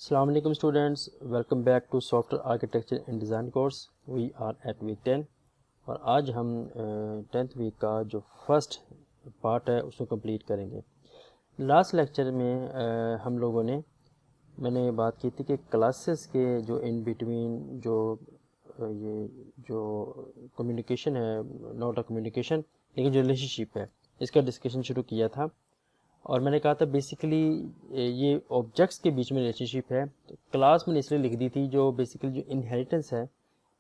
Assalamu alaikum students, welcome back to Software Architecture and Design course. We are at week 10 और आज हम 10th week का जो first part है उसको कंप्लीट करेंगे। लास्ट लेक्चर में हम लोगों ने मैंने बात की थी कि क्लासेस के जो इन बिटवीन ये जो कम्युनिकेशन है, नॉट अ कम्युनिकेशन लेकिन जो रिलेशनशिप है, इसका डिस्कशन शुरू किया था। और मैंने कहा था बेसिकली ये ऑब्जेक्ट्स के बीच में रिलेशनशिप है। तो क्लास मैंने इसलिए लिख दी थी, जो बेसिकली जो इनहेरिटेंस है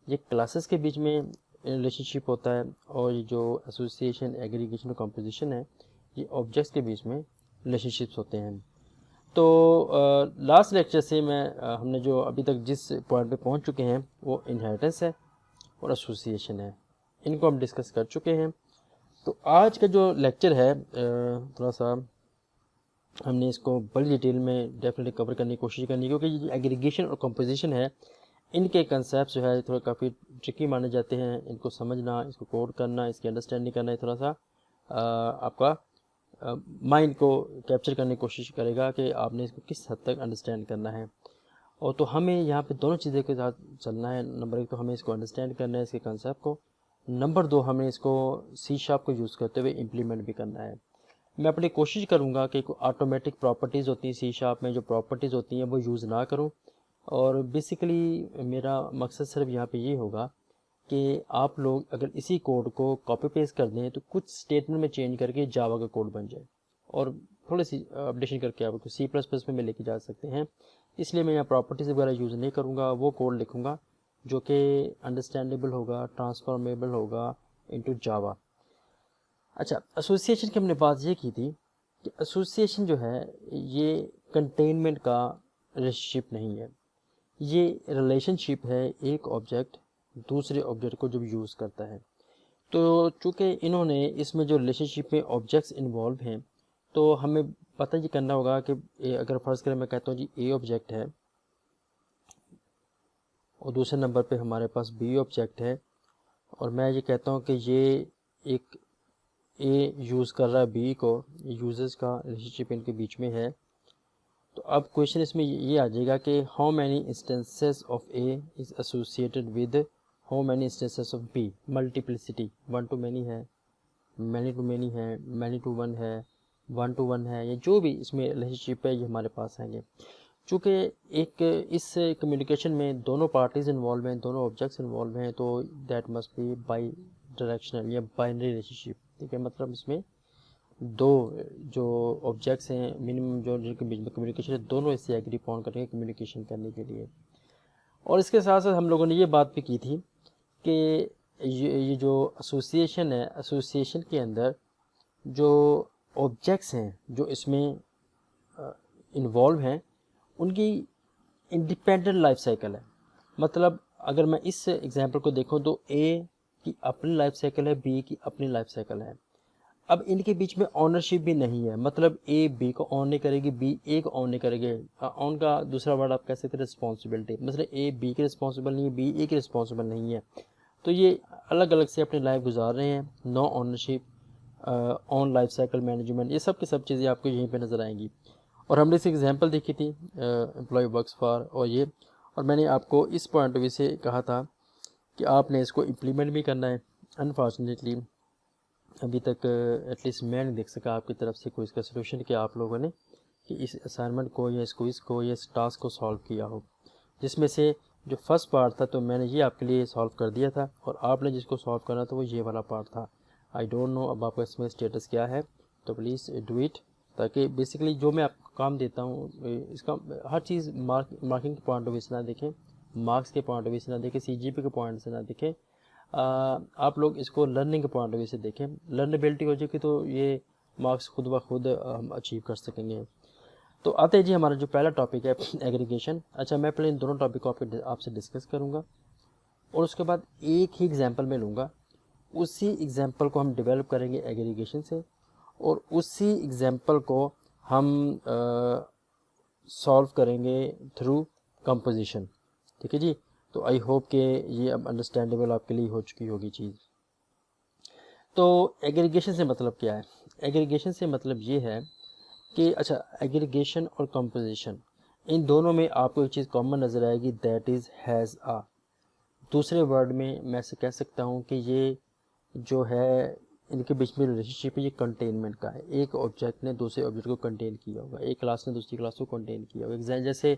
ये क्लासेस के बीच में रिलेशनशिप होता है, और ये जो एसोसिएशन, एग्रीगेशन और कंपोजिशन है ये ऑब्जेक्ट्स के बीच में रिलेशनशिप्स होते हैं। तो लास्ट लेक्चर से हमने जो अभी तक जिस पॉइंट पे पहुंच चुके हैं वो इनहेरिटेंस है और एसोसिएशन है, इनको हम डिस्कस कर चुके हैं। तो आज का जो लेक्चर है थोड़ा सा हमने इसको बड़ी डिटेल में डेफिनेटली कवर करने की कोशिश करनी है, क्योंकि ये एग्रीगेशन और कंपोजिशन है, इनके कंसेप्ट जो है थोड़ा काफ़ी ट्रिकी माने जाते हैं। इनको समझना, इसको कोड करना, इसकी अंडरस्टैंडिंग करना, थोड़ा सा आपका माइंड को कैप्चर करने की कोशिश करेगा कि आपने इसको किस हद तक अंडरस्टैंड करना है। और तो हमें यहाँ पे दोनों चीज़ों के साथ चलना है। नंबर 1 तो हमें इसको अंडरस्टैंड करना है, इसके कंसेप्ट को। नंबर 2 हमें इसको C# को यूज़ करते हुए इम्प्लीमेंट भी करना है। मैं अपनी कोशिश करूंगा कि ऑटोमेटिक प्रॉपर्टीज़ होती हैं C# में, जो प्रॉपर्टीज़ होती हैं वो यूज़ ना करूं। और बेसिकली मेरा मकसद सिर्फ यहाँ पे ये होगा कि आप लोग अगर इसी कोड को कॉपी पेस्ट कर दें तो कुछ स्टेटमेंट में चेंज करके जावा का कोड बन जाए, और थोड़ी सी अपडेशन करके आप C++ में लेके जा सकते हैं। इसलिए मैं यहाँ प्रॉपर्टीज़ वगैरह यूज़ नहीं करूँगा, वो कोड लिखूँगा जो कि अंडरस्टैंडेबल होगा, ट्रांसफॉर्मेबल होगा इनटू जावा। अच्छा, एसोसिएशन की हमने बात ये की थी कि एसोसिएशन जो है ये कंटेनमेंट का रिलेशनशिप नहीं है, ये रिलेशनशिप है एक ऑब्जेक्ट दूसरे ऑब्जेक्ट को जब यूज़ करता है। तो चूँकि इन्होंने इसमें जो रिलेशनशिप में ऑब्जेक्ट्स इन्वॉल्व हैं, तो हमें पता ये करना होगा कि अगर फ़र्ज़ करें मैं कहता हूँ जी ए ऑब्जेक्ट है और दूसरे नंबर पे हमारे पास बी ऑब्जेक्ट है, और मैं ये कहता हूँ कि ये एक ए यूज़ कर रहा है बी को, यूजर्स का रिलेशनशिप इनके बीच में है। तो अब क्वेश्चन इसमें ये आ जाएगा कि how many instances of A is associated with how many instances of B. Multiplicity 1 to many है, मैनी टू मैनी है, मैनी टू वन है, 1 to 1 है, ये जो भी इसमें रिलेशनशिप है ये हमारे पास आएंगे। चूँकि एक इस कम्युनिकेशन में दोनों पार्टीज़ इन्वॉल्व हैं, दोनों ऑब्जेक्ट्स इन्वॉल्व हैं, तो that must be by directional या बाइनरी रिलेशनशिप। ठीक है, मतलब इसमें दो जो ऑब्जेक्ट्स हैं मिनिमम जो जिनके बीच में कम्युनिकेशन है, दोनों इससे एग्री अपॉन करेंगे कम्युनिकेशन करने के लिए। और इसके साथ साथ हम लोगों ने ये बात भी की थी कि ये जो एसोसिएशन है, एसोसिएशन के अंदर जो ऑब्जेक्ट्स हैं जो इसमें इन्वॉल्व हैं उनकी इंडिपेंडेंट लाइफ साइकिल है। मतलब अगर मैं इस एग्जांपल को देखूं तो ए की अपनी लाइफ साइकिल है, बी की अपनी लाइफ साइकिल है। अब इनके बीच में ऑनरशिप भी नहीं है, मतलब ए बी को ऑन नहीं करेगी, बी ए को ऑन नहीं करेगी। ऑन का दूसरा वर्ड आप कह सकते हैं रिस्पॉन्सिबिलिटी, मतलब ए बी के रिस्पॉन्सिबल नहीं है, बी ए के रिस्पॉन्सिबल नहीं है। तो ये अलग अलग से अपनी लाइफ गुजार रहे हैं। No ownership, own life cycle management, ये सब की सब चीज़ें आपको यहीं पे नज़र आएंगी। और हमने इसे एग्जांपल देखी थी एम्प्लॉय वर्क्स फॉर, और मैंने आपको इस पॉइंट ऑफ व्यू से कहा था कि आपने इसको इम्प्लीमेंट भी करना है। अनफॉर्चुनेटली अभी तक एटलीस्ट मैं नहीं देख सका आपकी तरफ से कोई इसका सोल्यूशन कि आप लोगों ने कि इस असाइनमेंट को या इस क्विज़ को या इस टास्क को सॉल्व किया हो। जिसमें से जो फर्स्ट पार्ट था तो मैंने ये आपके लिए सॉल्व कर दिया था, और आपने जिसको सॉल्व करना था वो ये वाला पार्ट था। आई डोंट नो अब आपका इसमें स्टेटस क्या है, तो प्लीज़ डू इट, ताकि बेसिकली जो मैं आपको काम देता हूँ इसका हर चीज़ मार्किंग के पॉइंट ऑफ व्यू से ना देखें, मार्क्स के पॉइंट ऑफ व्यू से ना देखें, CGP के पॉइंट से ना देखें। आप लोग इसको लर्निंग के पॉइंट ऑफ व्यू से देखें। लर्नेबिलिटी हो जाएगी तो ये मार्क्स खुद ब खुद हम अचीव कर सकेंगे। तो आते हैं जी हमारा जो पहला टॉपिक है एग्रीगेशन। अच्छा, मैं पहले इन दोनों टॉपिक को आपसे डिस्कस करूंगा, और उसके बाद एक ही एग्जांपल में लूँगा, उसी एग्जांपल को हम डेवलप करेंगे एग्रीगेशन से, और उसी एग्जांपल को हम सॉल्व करेंगे थ्रू कंपोजिशन। ठीक है जी, तो आई होप कि ये अब अंडरस्टैंडेबल आपके लिए हो चुकी होगी चीज़। तो एग्रीगेशन से मतलब क्या है? एग्रीगेशन से मतलब ये है कि अच्छा, एग्रीगेशन और कंपोजिशन इन दोनों में आपको एक चीज़ कॉमन नज़र आएगी, दैट इज़ हैज़ आ। दूसरे वर्ड में मैं से कह सकता हूँ कि ये जो है इनके बीच में रिलेशनशिप है ये कंटेनमेंट का है। एक ऑब्जेक्ट ने दूसरे ऑब्जेक्ट को कंटेन किया होगा, एक क्लास ने दूसरी क्लास को कंटेन किया होगा। जैसे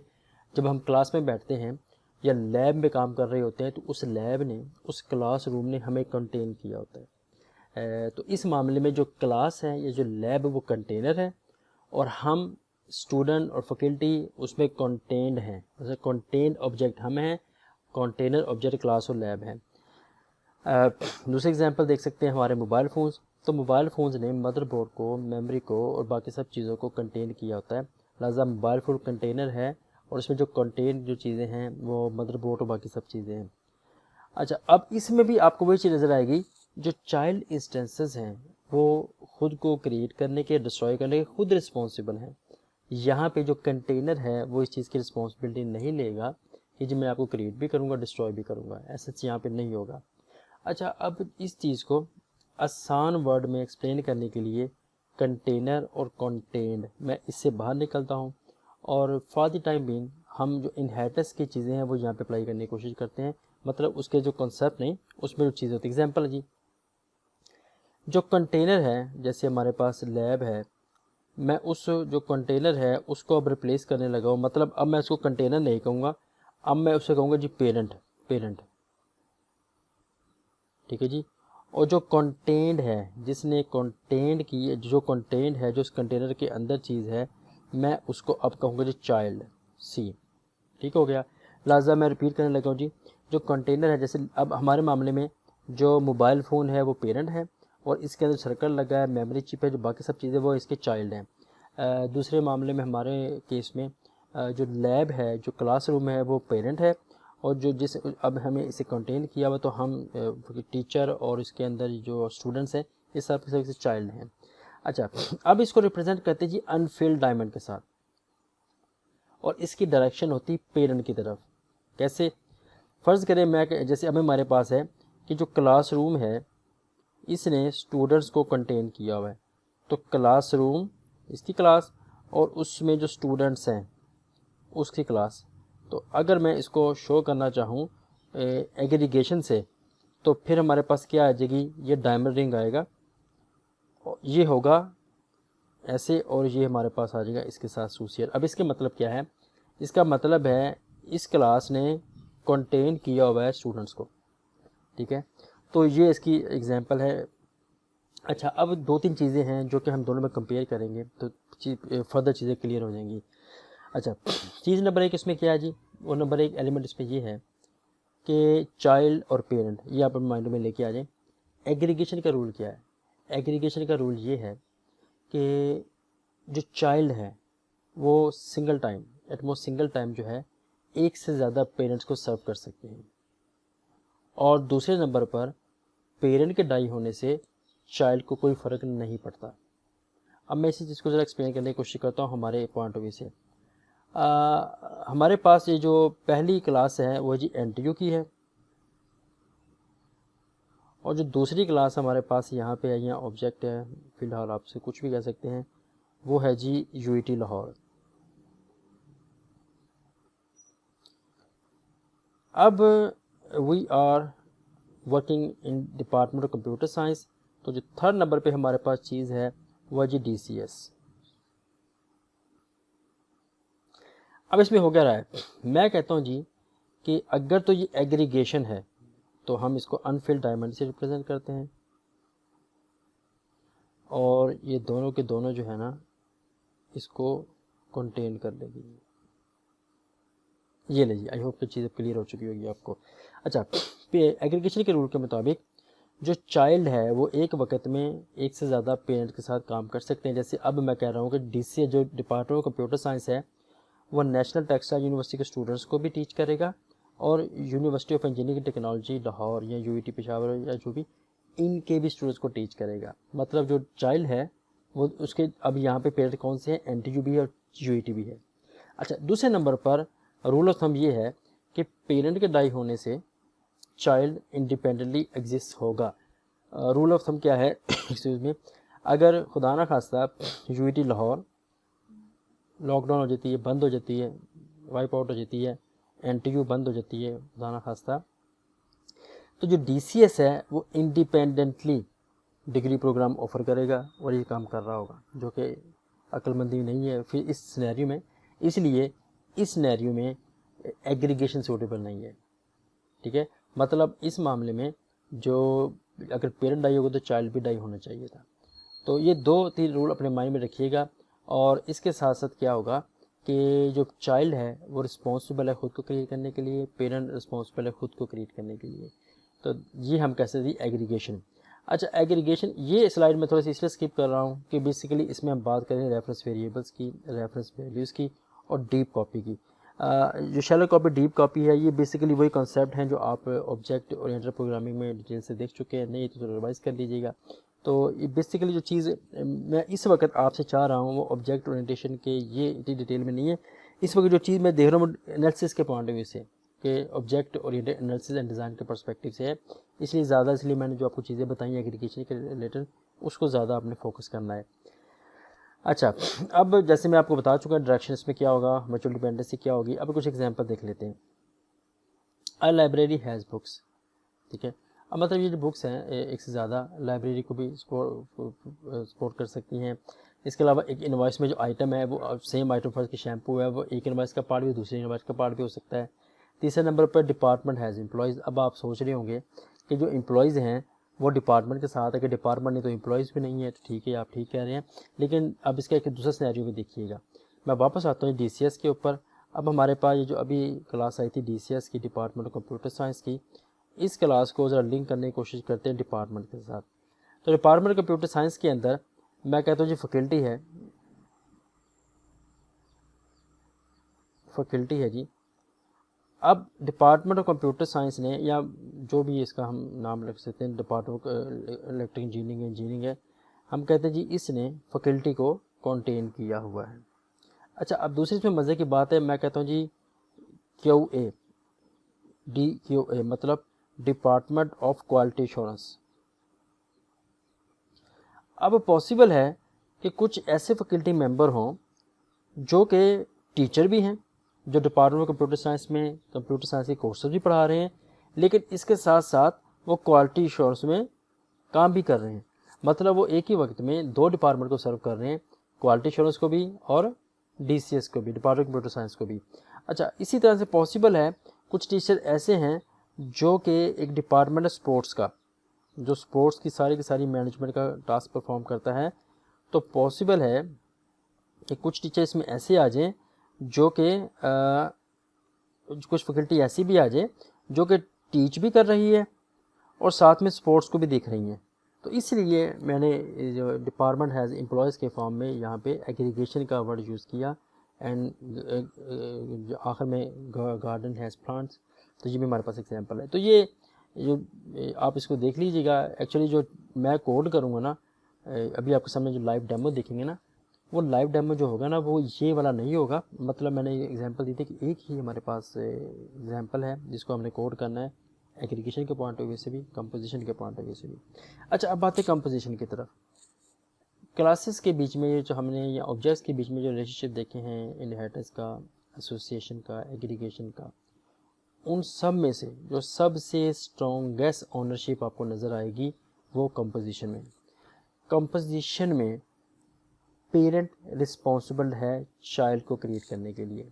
जब हम क्लास में बैठते हैं या लैब में काम कर रहे होते हैं तो उस लैब ने, उस क्लास रूम ने हमें कंटेन किया होता है। तो इस मामले में जो क्लास है या जो लैब वो कंटेनर है और हम स्टूडेंट और फैकल्टी उसमें कंटेंड हैं, जैसे कंटेंड ऑब्जेक्ट हम हैं, कंटेनर ऑब्जेक्ट क्लास और लैब है। दूसरे एग्जांपल देख सकते हैं हमारे मोबाइल फ़ोन्स। तो मोबाइल फ़ोन्स ने मदरबोर्ड को, मेमोरी को और बाकी सब चीज़ों को कंटेन किया होता है, लिहाजा मोबाइल फ़ोन कंटेनर है और इसमें जो कंटेन जो चीज़ें हैं वो मदरबोर्ड और बाकी सब चीज़ें हैं। अच्छा, अब इसमें भी आपको वही चीज़ नज़र आएगी, जो चाइल्ड इंस्टेंसेस हैं वो खुद को क्रिएट करने के, डिस्ट्रॉय करने के खुद रिस्पॉन्सिबल हैं। यहाँ पे जो कंटेनर है वो इस चीज़ की रिस्पॉन्सिबिलिटी नहीं लेगा कि जी मैं आपको क्रिएट भी करूँगा, डिस्ट्रॉय भी करूँगा, ऐसा यहाँ पे नहीं होगा। अच्छा, अब इस चीज़ को आसान वर्ड में एक्सप्लेन करने के लिए कंटेनर और कंटेंड मैं इससे बाहर निकलता हूँ और फॉर द टाइम बीइंग हम जो इनहेरिटेंस की चीज़ें हैं वो यहाँ पे अप्लाई करने की कोशिश करते हैं, मतलब उसके जो कॉन्सेप्ट नहीं उसमें जो चीज़ होती है। एग्जांपल जी, जो कंटेनर है जैसे हमारे पास लैब है, मैं उस जो कंटेनर है उसको अब रिप्लेस करने लगा हूँ, मतलब अब मैं उसको कंटेनर नहीं कहूँगा, अब मैं उससे कहूँगा जी पेरेंट, पेरेंट, ठीक है जी। और जो कंटेंट है, जिसने कंटेंट की, जो कंटेंट है जो उस कंटेनर के अंदर चीज़ है, मैं उसको अब कहूँगा जी चाइल्ड, सी, ठीक हो गया। लिहाजा मैं रिपीट करने लगा हूँ जी, जो कंटेनर है, जैसे अब हमारे मामले में जो मोबाइल फ़ोन है वो पेरेंट है और इसके अंदर सर्कल लगा है, मेमोरी चिप है, जो बाकी सब चीज़ें वो इसके चाइल्ड हैं। दूसरे मामले में हमारे केस में जो लैब है, जो क्लासरूम है वो पेरेंट है और जो जिस अब हमें इसे कंटेन किया हुआ तो हम टीचर और इसके अंदर जो स्टूडेंट्स हैं ये सब से चाइल्ड हैं। अच्छा, अब इसको रिप्रेजेंट करते हैं जी अनफिल्ड डायमंड के साथ और इसकी डायरेक्शन होती है पेरेंट की तरफ। कैसे? फ़र्ज़ करें मैं, जैसे अब हमारे पास है कि जो क्लासरूम है इसने स्टूडेंट्स को कंटेन किया हुआ है, तो क्लासरूम इसकी क्लास और उसमें जो स्टूडेंट्स हैं उसकी क्लास। तो अगर मैं इसको शो करना चाहूँ एग्रीगेशन से तो फिर हमारे पास क्या आ जाएगी, ये डायमंड रिंग आएगा, ये होगा ऐसे और ये हमारे पास आ जाएगा इसके साथ एसोसिएट। अब इसके मतलब क्या है? इसका मतलब है इस क्लास ने कंटेन किया हुआ है स्टूडेंट्स को, ठीक है। तो ये इसकी एग्जांपल है। अच्छा, अब दो तीन चीज़ें हैं जो कि हम दोनों में कंपेयर करेंगे तो फर्दर चीज़ें क्लियर हो जाएंगी। अच्छा, चीज़ नंबर एक इसमें क्या है जी, वो नंबर एक एलिमेंट इसमें ये है कि चाइल्ड और पेरेंट, ये आप माइंड में लेके आ जाएं। एग्रीगेशन का रूल क्या है? एग्रीगेशन का रूल ये है कि जो चाइल्ड है वो single time, at most single time जो है एक से ज़्यादा पेरेंट्स को सर्व कर सकते हैं और दूसरे नंबर पर पेरेंट के डाई होने से चाइल्ड को कोई फ़र्क नहीं पड़ता। अब मैं इसी चीज़ को ज़रा एक्सप्लेन करने की कोशिश करता हूँ हमारे पॉइंट ऑफ व्यू से। हमारे पास ये जो पहली क्लास है वो जी NTU की है और जो दूसरी क्लास हमारे पास यहाँ पे है, यहाँ ऑब्जेक्ट है, फ़िलहाल आपसे कुछ भी कह सकते हैं, वो है जी UET लाहौर। अब we are working in department of computer science, तो जो थर्ड नंबर पे हमारे पास चीज़ है वह जी DCS। अब इसमें हो क्या रहा है, मैं कहता हूँ जी कि अगर तो ये एग्रीगेशन है तो हम इसको अनफिल्ड डायमंड से रिप्रेजेंट करते हैं और ये दोनों के दोनों जो है ना इसको कंटेन कर लेगी। ये लीजिए, आई होप कि चीज़ क्लियर हो चुकी होगी आपको। अच्छा, एग्रीगेशन के रूल के मुताबिक जो चाइल्ड है वो एक वक्त में एक से ज़्यादा पेरेंट के साथ काम कर सकते हैं। जैसे अब मैं कह रहा हूँ कि DCS जो डिपार्टमेंट ऑफ कंप्यूटर साइंस है वो नेशनल टेक्सटाइल यूनिवर्सिटी के स्टूडेंट्स को भी टीच करेगा और university of engineering technology Lahore या UET पेशावर या जो भी, इनके भी स्टूडेंट्स को टीच करेगा। मतलब जो चाइल्ड है वो उसके अब यहाँ पे पेरेंट कौन से हैं, NTU भी है और UET भी है। अच्छा, दूसरे नंबर पर रूल ऑफ थंब ये है कि पेरेंट के डाई होने से चाइल्ड इंडिपेंडेंटली एग्जिस्ट होगा। रूल ऑफ थंब क्या है एक्सक्यूज़ में, अगर खुदा ना खास्ता UET लाहौर लॉकडाउन हो जाती है, बंद हो जाती है, वाइप आउट हो जाती है, NTU बंद हो जाती है खुदा ना खास्ता। तो जो DCS है वो इंडिपेंडेंटली डिग्री प्रोग्राम ऑफ़र करेगा और ये काम कर रहा होगा, जो कि अक्लमंदी नहीं है फिर इस सिनेरियो में। इसलिए इस सिनेरियो में एग्रीगेशन सूटेबल नहीं है, ठीक है। मतलब इस मामले में जो अगर पेरेंट डाई होगा तो चाइल्ड भी डाई होना चाहिए था। तो ये 2-3 रूल अपने माइंड में रखिएगा। और इसके साथ साथ क्या होगा कि जो चाइल्ड है वो रिस्पॉन्सिबल है ख़ुद को क्रिएट करने के लिए, पेरेंट रिस्पॉन्सिबल है ख़ुद को क्रिएट करने के लिए। तो ये हम कह सकते हैं एग्रीगेशन। अच्छा, एग्रीगेशन ये स्लाइड में थोड़ा सी इसलिए स्किप कर रहा हूँ कि बेसिकली इसमें हम बात करें रेफरेंस वेरिएबल्स की, रेफरेंस वैल्यूज़ की और डीप कॉपी की। जो शैलो कॉपी, डीप कॉपी है, ये बेसिकली वही कॉन्सेप्ट हैं जो आप ऑब्जेक्ट ओरिएंटेड प्रोग्रामिंग में डिटेल से देख चुके हैं, नहीं तो रिवाइज कर लीजिएगा। तो ये बेसिकली जो चीज़ मैं इस वक्त आपसे चाह रहा हूँ वो ऑब्जेक्ट ओरिएंटेशन के ये इतनी डिटेल में नहीं है। इस वक्त जो चीज़ मैं देख रहा हूँ एनालिसिस के पॉइंट ऑफ व्यू से, कि object oriented analysis and design के पर्सपेक्टिव से है, इसलिए मैंने जो आपको चीज़ें बताई एग्रीगेशन के रिलेटेड उसको ज़्यादा आपने फोकस करना है। अच्छा, अब जैसे मैं आपको बता चुका डायरेक्शन इसमें क्या होगा, म्यूचुअल डिपेंडेंसी क्या होगी, अब कुछ एग्जांपल देख लेते हैं। अ लाइब्रेरी हैज़ बुक्स, ठीक है। अब मतलब ये जो बुक्स हैं एक से ज़्यादा लाइब्रेरी को भी सपोर्ट कर सकती हैं। इसके अलावा एक इनवॉइस में जो आइटम है वो सेम आइटम, फर्स्ट की शैम्पू है, वो एक इनवॉइस का पार्ट भी दूसरे इनवॉइस का पार्ट भी हो सकता है। तीसरे नंबर पर डिपार्टमेंट हैज़ एम्प्लॉयज़। अब आप सोच रहे होंगे कि जो एम्प्लॉयज़ हैं वो डिपार्टमेंट के साथ, अगर डिपार्टमेंट नहीं तो एम्प्लॉयज़ भी नहीं है, तो ठीक है, आप ठीक कह रहे हैं। लेकिन अब इसका एक दूसरा सिनेरियो भी देखिएगा। मैं वापस आता हूँ DCS के ऊपर। अब हमारे पास ये जो अभी क्लास आई थी DCS की, डिपार्टमेंट ऑफ कंप्यूटर साइंस की, इस क्लास को ज़रा लिंक करने की कोशिश करते हैं डिपार्टमेंट के साथ। तो डिपार्टमेंट ऑफ कंप्यूटर साइंस के अंदर मैं कहता हूँ जी फैकल्टी है जी। अब डिपार्टमेंट ऑफ कंप्यूटर साइंस ने, या जो भी इसका हम नाम रख सकते हैं, डिपार्टमेंट ऑफ इलेक्ट्रिक इंजीनियरिंग है, हम कहते हैं जी इसने फैकल्टी को कंटेन किया हुआ है। अच्छा, अब दूसरी इसमें मज़े की बात है, मैं कहता हूँ जी DQA मतलब डिपार्टमेंट ऑफ क्वालिटी एश्योरेंस। अब पॉसिबल है कि कुछ ऐसे फैकल्टी मेंबर हों जो कि टीचर भी हैं, जो डिपार्टमेंट ऑफ कंप्यूटर साइंस में कंप्यूटर साइंस के कोर्सेज भी पढ़ा रहे हैं, लेकिन इसके साथ साथ वो क्वालिटी एश्योरेंस में काम भी कर रहे हैं। मतलब वो एक ही वक्त में 2 डिपार्टमेंट को सर्व कर रहे हैं, क्वालिटी एश्योरेंस को भी और DCS को भी, डिपार्टमेंट ऑफ कंप्यूटर साइंस को भी। अच्छा, इसी तरह से पॉसिबल है कुछ टीचर ऐसे हैं जो कि एक डिपार्टमेंट है स्पोर्ट्स का, जो स्पोर्ट्स की सारी मैनेजमेंट का टास्क परफॉर्म करता है। तो पॉसिबल है कि कुछ टीचर इसमें ऐसे आ जाएँ जो कि कुछ फैकल्टी ऐसी भी आ जाए जो कि टीच भी कर रही है और साथ में स्पोर्ट्स को भी देख रही हैं। तो इसलिए मैंने जो डिपार्टमेंट हैज़ एम्प्लॉयज़ के फॉर्म में यहाँ पे एग्रीगेशन का वर्ड यूज़ किया। एंड आखिर में गार्डन हैज़ प्लांट्स, तो ये भी हमारे पास एग्जांपल है। तो ये जो आप इसको देख लीजिएगा। एक्चुअली जो मैं कोड करूँगा ना, अभी आपके सामने जो लाइव डेमो देखेंगे ना, वो लाइव डेमो जो होगा ना वो ये वाला नहीं होगा। मतलब मैंने एग्जांपल दी थी कि एक ही हमारे पास एग्जांपल है जिसको हमने कोड करना है, एग्रीगेशन के पॉइंट ऑफ व्यू से भी, कंपोजिशन के पॉइंट ऑफ व्यू से भी। अच्छा, अब बात है कंपोजिशन की तरफ। क्लासेस के बीच में जो हमने या ऑब्जेक्ट्स के बीच में जो रिलेशनशिप देखे हैं, इनहेरिटेंस का, एसोसिएशन का, एग्रीगेशन का, उन सब में से जो सबसे स्ट्रॉन्गेस्ट ओनरशिप आपको नज़र आएगी वो कंपोजिशन में। कंपोजिशन में पेरेंट रिस्पॉन्सिबल है चाइल्ड को क्रिएट करने के लिए।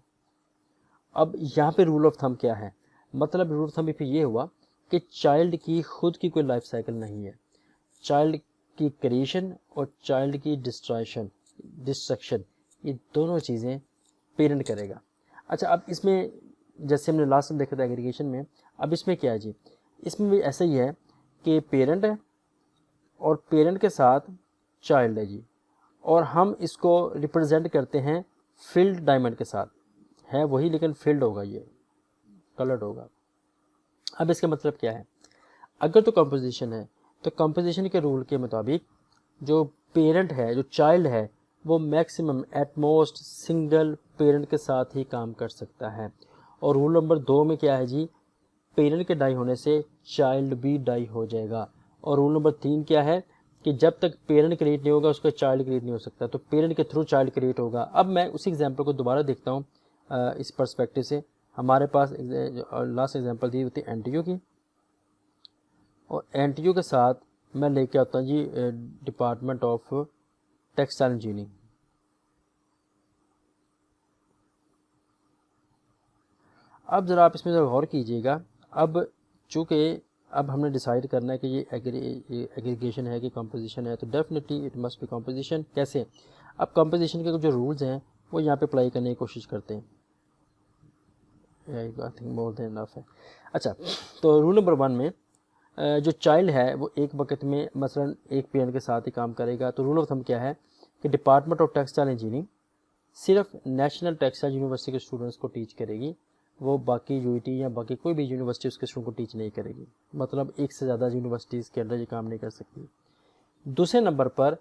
अब यहाँ पे रूल ऑफ थंब क्या है, मतलब रूल ऑफ थंब फिर ये हुआ कि चाइल्ड की खुद की कोई लाइफ साइकिल नहीं है। चाइल्ड की क्रिएशन और चाइल्ड की डिस्ट्रक्शन ये दोनों चीज़ें पेरेंट करेगा। अच्छा, अब इसमें जैसे हमने लास्ट में देखा था एग्रीगेशन में, अब इसमें क्या है जी, इसमें भी ऐसा ही है कि पेरेंट है और पेरेंट के साथ चाइल्ड है जी, और हम इसको रिप्रेजेंट करते हैं फिल्ड डायमंड के साथ, है वही लेकिन फिल्ड होगा, ये कलर्ड होगा। अब इसका मतलब क्या है, अगर तो कंपोजिशन है तो कंपोजिशन के रूल के मुताबिक जो पेरेंट है, जो चाइल्ड है, वो मैक्सिमम एटमोस्ट सिंगल पेरेंट के साथ ही काम कर सकता है। और रूल नंबर 2 में क्या है जी, पेरेंट के डाई होने से चाइल्ड भी डाई हो जाएगा। और रूल नंबर 3 क्या है कि जब तक पेरेंट क्रिएट नहीं होगा उसका चाइल्ड क्रिएट नहीं हो सकता, तो पेरेंट के थ्रू चाइल्ड क्रिएट होगा। अब मैं उसी एग्जांपल को दोबारा देखता हूँ। इस पर्सपेक्टिव से हमारे पास लास्ट एग्जांपल दी होती है एनटीयू की, और एनटीयू के साथ मैं लेके आता हूँ जी डिपार्टमेंट ऑफ टेक्सटाइल इंजीनियरिंग। अब ज़रा आप इसमें गौर कीजिएगा, अब चूँकि अब हमने डिसाइड करना है कि ये एग्रीगेशन है कि कंपोजिशन है, तो definitely it must be composition. कैसे? अब कंपोजिशन के जो रूल्स हैं वो यहाँ पे अप्लाई करने की कोशिश करते हैं। I think more than enough है। अच्छा, तो रूल नंबर 1 में जो चाइल्ड है वो एक वक्त में मसलन एक पेरेंट के साथ ही काम करेगा। तो रूल ऑफ थंब क्या है कि डिपार्टमेंट ऑफ टेक्सटाइल इंजीनियरिंग सिर्फ नेशनल टेक्सटाइल यूनिवर्सिटी के स्टूडेंट्स को टीच करेगी, वो बाकी यूईटी या बाकी कोई भी यूनिवर्सिटी उसके स्टूडेंट को टीच नहीं करेगी। मतलब एक से ज़्यादा यूनिवर्सिटीज़ के अंदर ये काम नहीं कर सकती। दूसरे नंबर पर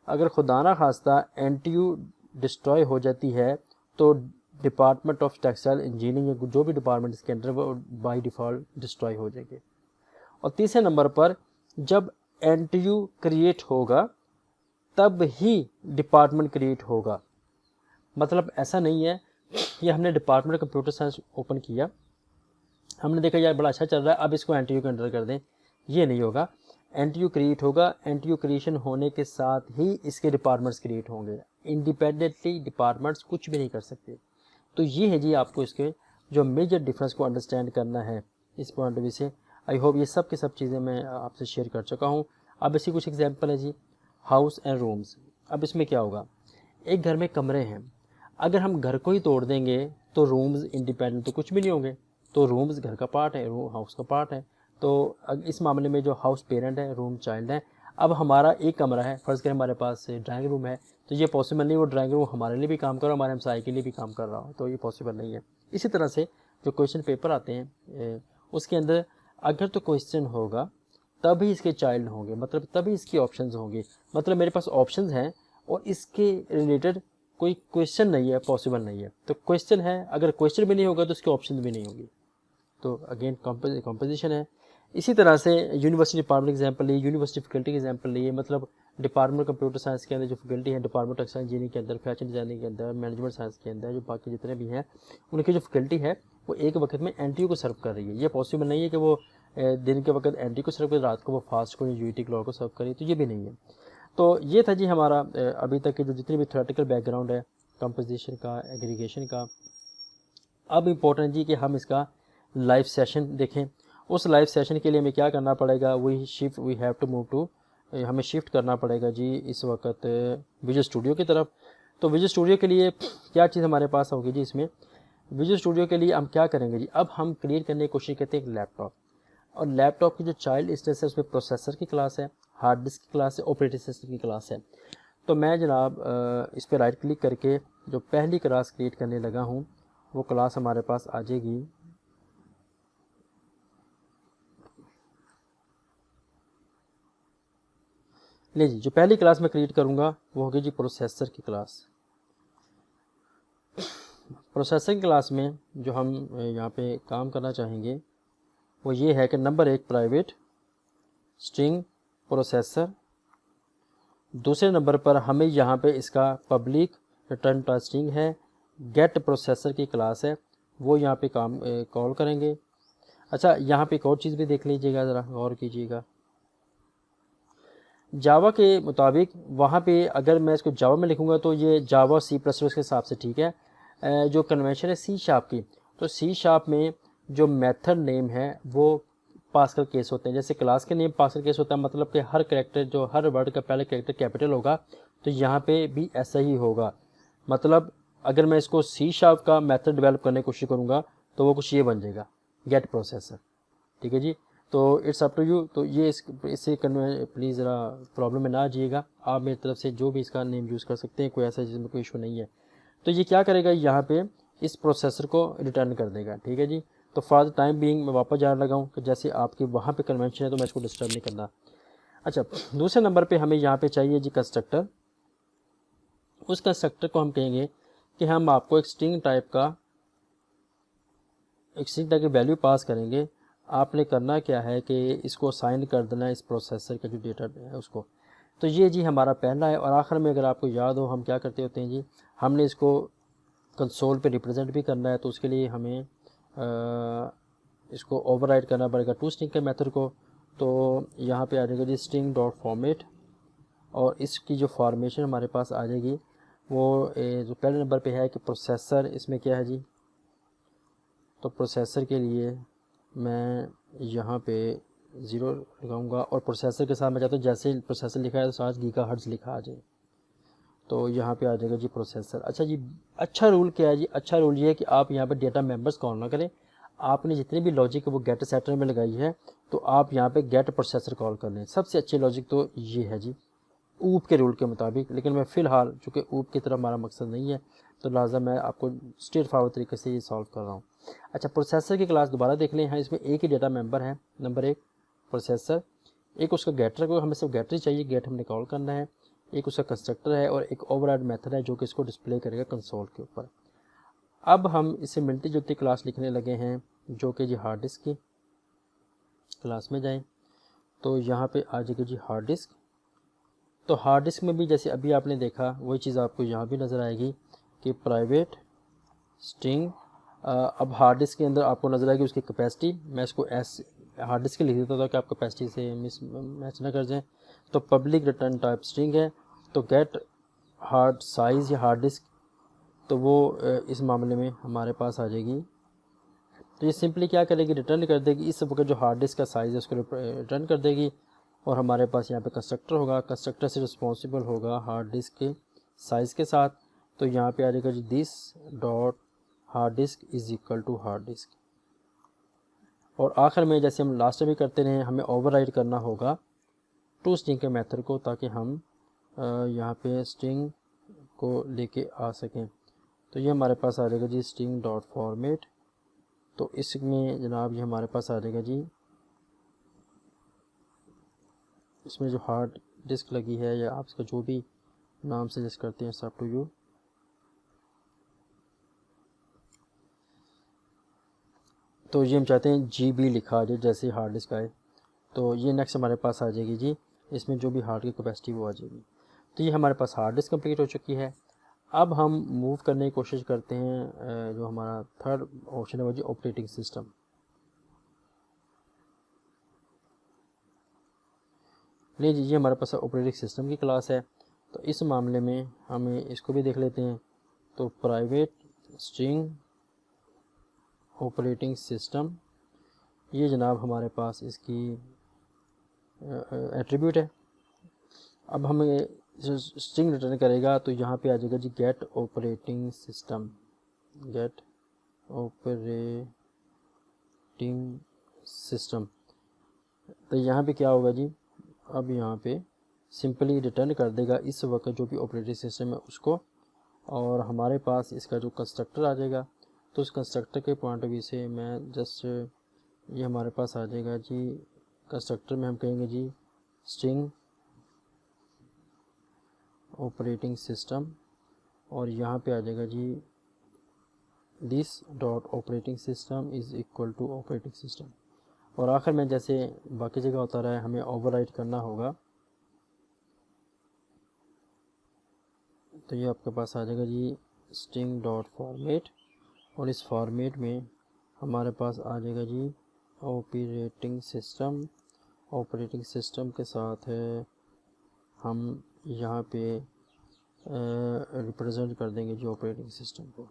अगर खुदा ना खास्ता एनटीयू डिस्ट्रॉय हो जाती है तो डिपार्टमेंट ऑफ टेक्सटाइल इंजीनियरिंग जो भी डिपार्टमेंट इसके अंदर वो बाई डिफ़ॉल्ट डिस्ट्रॉय हो जाएंगे। और तीसरे नंबर पर जब एनटीयू क्रिएट होगा तब ही डिपार्टमेंट क्रिएट होगा। मतलब ऐसा नहीं है कि हमने डिपार्टमेंट कंप्यूटर साइंस ओपन किया, हमने देखा यार बड़ा अच्छा चल रहा है, अब इसको एनटीयू के अंडर कर दें, ये नहीं होगा। एनटीयू क्रिएट होगा, एनटीयू क्रिएशन होने के साथ ही इसके डिपार्टमेंट्स क्रिएट होंगे। इंडिपेंडेंटली डिपार्टमेंट्स कुछ भी नहीं कर सकते। तो ये है जी आपको इसके जो मेजर डिफरेंस को अंडरस्टैंड करना है इस पॉइंट ऑफ व्यू से। आई होप ये सब की सब चीज़ें मैं आपसे शेयर कर चुका हूँ। अब इसी कुछ एग्जांपल है जी, हाउस एंड रूम्स। अब इसमें क्या होगा, एक घर में कमरे हैं, अगर हम घर को ही तोड़ देंगे तो रूम्स इंडिपेंडेंट तो कुछ भी नहीं होंगे। तो रूम्स घर का पार्ट है, रूम हाउस का पार्ट है। तो इस मामले में जो हाउस पेरेंट है, रूम चाइल्ड है। अब हमारा एक कमरा है, फ़र्ज़ करें हमारे पास ड्राइंग रूम है, तो ये पॉसिबल नहीं वो ड्राइंग रूम हमारे लिए भी काम कर रहा हो, हमारे हमसाए के लिए भी काम कर रहा हो, तो ये पॉसिबल नहीं है। इसी तरह से जो क्वेश्चन पेपर आते हैं उसके अंदर अगर तो क्वेश्चन होगा तभी इसके चाइल्ड होंगे, मतलब तभी इसकी ऑप्शंस होंगे। मतलब मेरे पास ऑप्शंस हैं और इसके रिलेटेड कोई क्वेश्चन नहीं है, पॉसिबल नहीं है। तो क्वेश्चन है, अगर क्वेश्चन भी नहीं होगा तो उसकी ऑप्शन भी नहीं होगी। तो अगेन कंपोजिशन है। इसी तरह से यूनिवर्सिटी डिपार्टमेंट एग्जाम्पल लिए, यूनिवर्सिटी फैकल्टी के एग्जाम्पल लिए, मतलब डिपार्टमेंट कंप्यूटर साइंस के अंदर जो फैकल्टी है, डिपार्टमेंट टेक्सटाइल इंजीनियरिंग के अंदर, फैशन डिजाइनिंग के अंदर, मैनेजमेंट साइंस के अंदर, जो बाकी जितने भी हैं उनकी जो फैकल्टी है वो एक वक्त में एनटीयू को सर्व कर रही है। ये पॉसिबल नहीं है कि वो दिन के वक्त एनटीयू को सर्व करे, रात को वो फास्ट को या यूईटी क्लॉक को सर्व करे, तो ये भी नहीं है। तो ये था जी हमारा अभी तक की जो जितनी भी थ्योरेटिकल बैकग्राउंड है कंपोजिशन का, एग्रीगेशन का। अब इम्पोर्टेंट जी कि हम इसका लाइव सेशन देखें। उस लाइव सेशन के लिए हमें क्या करना पड़ेगा, we have to move to, हमें शिफ्ट करना पड़ेगा जी इस वक्त विजुअल स्टूडियो की तरफ। तो विजुअल स्टूडियो के लिए क्या चीज़ हमारे पास होगी जी, इसमें विजुअल स्टूडियो के लिए हम क्या करेंगे जी, अब हम क्रिएट करने की कोशिश करते हैं एक लैपटॉप। और लैपटॉप की जो चाइल्ड इंस्टेंस है उसमें प्रोसेसर की क्लास है, हार्ड डिस्क की क्लास है, ऑपरेटिंग सिस्टम की क्लास है। तो मैं जनाब इस पर राइट क्लिक करके जो पहली क्लास क्रिएट करने लगा हूँ वो क्लास हमारे पास आ जाएगी ले जी। जो पहली क्लास मैं क्रिएट करूँगा वो होगी जी प्रोसेसर की क्लास। प्रोसेसर की क्लास में जो हम यहाँ पे काम करना चाहेंगे वो ये है कि नंबर 1 प्राइवेट स्ट्रिंग प्रोसेसर। दूसरे नंबर पर हमें यहाँ पे इसका पब्लिक रिटर्न टाइप स्ट्रिंग है, गेट प्रोसेसर की क्लास है, वो यहाँ पे काम कॉल करेंगे। अच्छा, यहाँ पे एक और चीज़ भी देख लीजिएगा, ज़रा गौर कीजिएगा। जावा के मुताबिक वहाँ पे अगर मैं इसको जावा में लिखूँगा तो ये जावा C++ के हिसाब से ठीक है। जो कन्वेंशन है C# की, तो C# में जो मेथड नेम है वो पास्कल केस होते हैं। जैसे क्लास के नेम पास्कल केस होता है, मतलब कि हर कैरेक्टर जो हर वर्ड का पहले कैरेक्टर कैपिटल होगा, तो यहाँ पे भी ऐसा ही होगा। मतलब अगर मैं इसको C# का मेथड डेवलप करने की कोशिश करूँगा तो वो कुछ ये बन जाएगा, गेट प्रोसेसर। ठीक है जी, तो इट्स अप टू यू। तो ये इससे प्लीज़ ज़रा प्रॉब्लम में ना आ जाइएगा, आप मेरी तरफ से जो भी इसका नेम यूज़ कर सकते हैं, कोई ऐसा जिसमें कोई इशू नहीं है। तो ये क्या करेगा, यहाँ पे इस प्रोसेसर को रिटर्न कर देगा। ठीक है जी, तो फॉर द टाइम बीइंग मैं वापस जाने लगा हूँ कि जैसे आपके वहाँ पे कन्वेंशन है तो मैं इसको डिस्टर्ब नहीं करना। अच्छा, दूसरे नंबर पे हमें यहाँ पे चाहिए जी कंस्ट्रक्टर। उस कंस्ट्रक्टर को हम कहेंगे कि हम आपको एक स्ट्रिंग टाइप की वैल्यू पास करेंगे। आपने करना क्या है कि इसको असाइन कर देना है इस प्रोसेसर का जो डेटा है उसको। तो ये जी हमारा पहला है। और आखिर में अगर आपको याद हो हम क्या करते होते हैं जी, हमने इसको कंसोल पे रिप्रेजेंट भी करना है, तो उसके लिए हमें इसको ओवरराइड करना पड़ेगा टू स्ट्रिंग के मेथड को। तो यहाँ पे आ जाएगा जी स्ट्रिंग डॉट फॉर्मेट, और इसकी जो फॉर्मेशन हमारे पास आ जाएगी वो जो पहले नंबर पे है कि प्रोसेसर, इसमें क्या है जी, तो प्रोसेसर के लिए मैं यहाँ पे 0 लगाऊंगा, और प्रोसेसर के साथ मैं चाहता हूँ जैसे प्रोसेसर लिखा है तो 7 गीगाहर्ट्ज़ लिखा आ जाए, तो यहाँ पे आ जाएगा जी प्रोसेसर। अच्छा जी, अच्छा रूल क्या है जी, अच्छा रूल ये है कि आप यहाँ पे डेटा मेंबर्स कॉल ना करें, आपने जितनी भी लॉजिक है वो गेट सेटर में लगाई है, तो आप यहाँ पे गेट प्रोसेसर कॉल कर लें। सबसे अच्छी लॉजिक तो ये है जी ऊप के रूल के मुताबिक, लेकिन मैं फ़िलहाल चूँकि ऊप की तरफ हमारा मकसद नहीं है, तो लिहाजा मैं आपको स्ट्रेट फॉरवर्ड तरीके से ये सॉल्व कर रहा हूँ। अच्छा, प्रोसेसर की क्लास दोबारा देख लें। यहाँ इसमें एक ही डेटा मेंबर है, नंबर 1 प्रोसेसर, एक उसका गेटर को हमें सिर्फ गेटर ही चाहिए, गेट हमने कॉल करना है, एक उसका कंस्ट्रक्टर है, और एक ओवरराइड मेथड है जो कि इसको डिस्प्ले करेगा कंसोल के ऊपर। अब हम इसे मिलती जुलती क्लास लिखने लगे हैं, जो कि जी हार्ड डिस्क की क्लास में जाएं, तो यहाँ पे आ जाएगी जी हार्ड डिस्क। तो हार्ड डिस्क में भी जैसे अभी आपने देखा वही चीज़ आपको यहाँ भी नज़र आएगी कि प्राइवेट स्ट्रिंग। अब हार्ड डिस्क के अंदर आपको नज़र आएगी उसकी कैपेसिटी, मैं इसको हार्ड डिस्क लिख देता था कि आप कैपेसिटी से मैच ना कर जाएं। तो पब्लिक रिटर्न टाइप स्ट्रिंग है, तो गेट हार्ड साइज़ या हार्ड डिस्क, तो वो इस मामले में हमारे पास आ जाएगी। तो ये सिंपली क्या करेगी, रिटर्न कर देगी इस वक्त जो हार्ड डिस्क का साइज़ है उसको रिटर्न कर देगी, और हमारे पास यहाँ पे कंस्ट्रक्टर होगा, कंस्ट्रक्टर से रिस्पॉन्सिबल होगा हार्ड डिस्क के साइज़ के साथ। तो यहाँ पे आ जाएगा जी this dot hard disk is equal to hard disk, और आखिर में जैसे हम लास्ट में भी करते रहे हमें ओवरराइड करना होगा टू स्ट्रिंग के मेथड को, ताकि हम यहाँ पे स्ट्रिंग को लेके आ सकें। तो ये हमारे पास आ जाएगा जी स्ट्रिंग डॉट फॉर्मेट, तो इसमें जनाब ये हमारे पास आ जाएगा जी, इसमें जो हार्ड डिस्क लगी है या आप इसका जो भी नाम सजेस्ट करते हैं सब टू यू। तो ये हम चाहते हैं GB लिखा आ जाए जैसे हार्ड डिस्क आए, तो ये नेक्स्ट हमारे पास आ जाएगी जी, इसमें जो भी हार्ड की कैपेसिटी वो आ जाएगी। तो ये हमारे पास हार्ड डिस्क कंप्लीट हो चुकी है। अब हम मूव करने की कोशिश करते हैं, जो हमारा थर्ड ऑप्शन है वो जी ऑपरेटिंग सिस्टम। लीजिए ये हमारे पास ऑपरेटिंग सिस्टम की क्लास है, तो इस मामले में हमें इसको भी देख लेते हैं। तो प्राइवेट स्ट्रिंग ऑपरेटिंग सिस्टम, ये जनाब हमारे पास इसकी एट्रीब्यूट है। अब हमें स्ट्रिंग रिटर्न करेगा, तो यहाँ पे आ जाएगा जी get operating system, get operating system. तो यहाँ पे क्या होगा जी, अब यहाँ पे सिंपली रिटर्न कर देगा इस वक्त जो भी ऑपरेटिंग सिस्टम है उसको, और हमारे पास इसका जो कंस्ट्रक्टर आ जाएगा, तो उस कंस्ट्रक्टर के पॉइंट ऑफ व्यू से मैं जस्ट ये हमारे पास आ जाएगा जी, कंस्ट्रक्टर में हम कहेंगे जी स्ट्रिंग ऑपरेटिंग सिस्टम, और यहाँ पे आ जाएगा जी this dot operating system is equal to operating system, और आखिर में जैसे बाकी जगह होता रहा है हमें ओवरराइट करना होगा। तो ये आपके पास आ जाएगा जी स्ट्रिंग डॉट फॉर्मेट, और इस फॉर्मेट में हमारे पास आ जाएगा जी ऑपरेटिंग सिस्टम। ऑपरेटिंग सिस्टम के साथ है हम यहाँ पे रिप्रेजेंट कर देंगे जी ऑपरेटिंग सिस्टम को।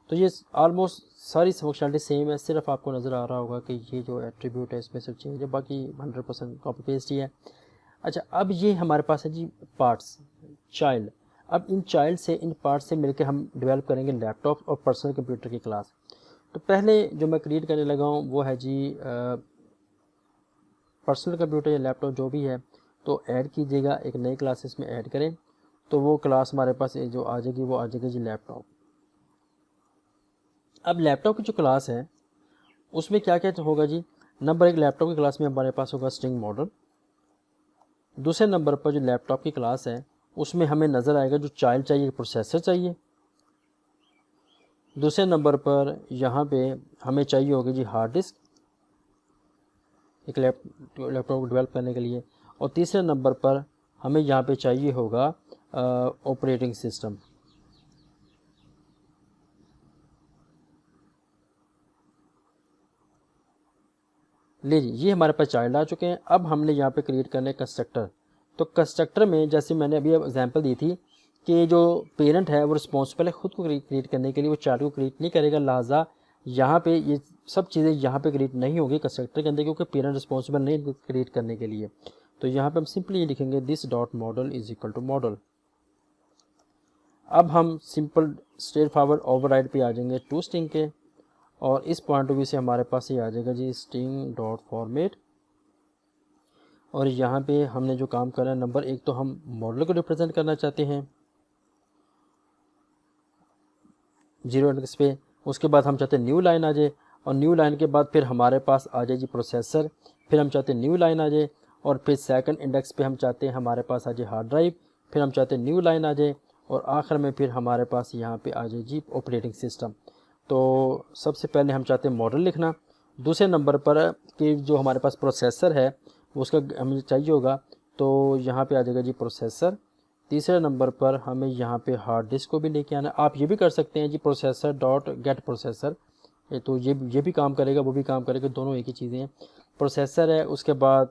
तो ये ऑलमोस्ट सारी फंक्शनलिटी सेम है, सिर्फ आपको नज़र आ रहा होगा कि ये जो एट्रीब्यूट है इसमें सिर्फ चेंज है, बाकी 100% कॉपी पेस्ट ही है। अच्छा, अब ये हमारे पास है जी पार्ट्स चाइल्ड। अब इन चाइल्ड से, इन पार्ट्स से मिलकर हम डेवलप करेंगे लैपटॉप और पर्सनल कंप्यूटर की क्लास। तो पहले जो मैं क्रिएट करने लगा हूँ वो है जी पर्सनल कंप्यूटर या लैपटॉप जो भी है, तो ऐड कीजिएगा, एक नई क्लास इसमें ऐड करें, तो वो क्लास हमारे पास जो आ जाएगी वो आ जाएगी जी लैपटॉप। अब लैपटॉप की जो क्लास है उसमें क्या क्या होगा जी, नंबर 1 लैपटॉप की क्लास में हमारे पास होगा स्ट्रिंग मॉडल। दूसरे नंबर पर जो लैपटॉप की क्लास है उसमें हमें नज़र आएगा जो चाइल्ड चाहिए, प्रोसेसर चाहिए। दूसरे नंबर पर यहाँ पे हमें चाहिए होगी जी हार्ड डिस्क एक लैपटॉप को डेवलप करने के लिए, और तीसरे नंबर पर हमें यहाँ पे चाहिए होगा ऑपरेटिंग सिस्टम। लीजिए ये हमारे पास चाइल्ड आ चुके हैं। अब हमने यहाँ पे क्रिएट करना है कंस्ट्रक्टर। तो कंस्ट्रक्टर में जैसे मैंने अभी एग्जांपल दी थी कि जो पेरेंट है वो रिस्पॉन्सिबल है खुद को क्रिएट करने के लिए, वो चाइल्ड को क्रिएट नहीं करेगा। लिहाजा यहाँ पे ये सब चीज़ें यहाँ पे क्रिएट नहीं होगी कंस्ट्रक्टर के अंदर, क्योंकि पेरेंट रिस्पॉन्सिबल नहीं क्रिएट करने के लिए। तो यहाँ पे हम सिंपली ये लिखेंगे this dot model is equal to model. अब हम सिंपल स्ट्रेट फॉरवर्ड ओवरराइड पे आ जाएंगे टू स्ट्रिंग के, और इस पॉइंट ऑफ व्यू से हमारे पास ये आ जाएगा जी स्ट्रिंग डॉट फॉर्मेट। और यहाँ पे हमने जो काम करना है, नंबर एक तो हम मॉडल को रिप्रेजेंट करना चाहते हैं 0 इंडेक्स पे। उसके बाद हम चाहते हैं न्यू लाइन आ जाए, और न्यू लाइन के बाद फिर हमारे पास आ जाए जी प्रोसेसर। फिर हम चाहते हैं न्यू लाइन आ जाए, और फिर सेकंड इंडेक्स पे हम चाहते हैं हमारे पास आ जाए हार्ड ड्राइव। फिर हम चाहते हैं न्यू लाइन आ जाए, और आखिर में फिर हमारे पास यहाँ पे आ जाए जी ऑपरेटिंग सिस्टम। तो सबसे पहले हम चाहते हैं मॉडल लिखना। दूसरे नंबर पर कि जो हमारे पास प्रोसेसर है उसका हमें चाहिए होगा, तो यहाँ पे आ जाएगा जी प्रोसेसर। तीसरे नंबर पर हमें यहाँ पे हार्ड डिस्क को भी लेके आना। आप ये भी कर सकते हैं जी प्रोसेसर डॉट गेट प्रोसेसर, तो ये भी काम करेगा, वो भी काम करेगा, दोनों एक ही चीज़ें हैं। प्रोसेसर है, उसके बाद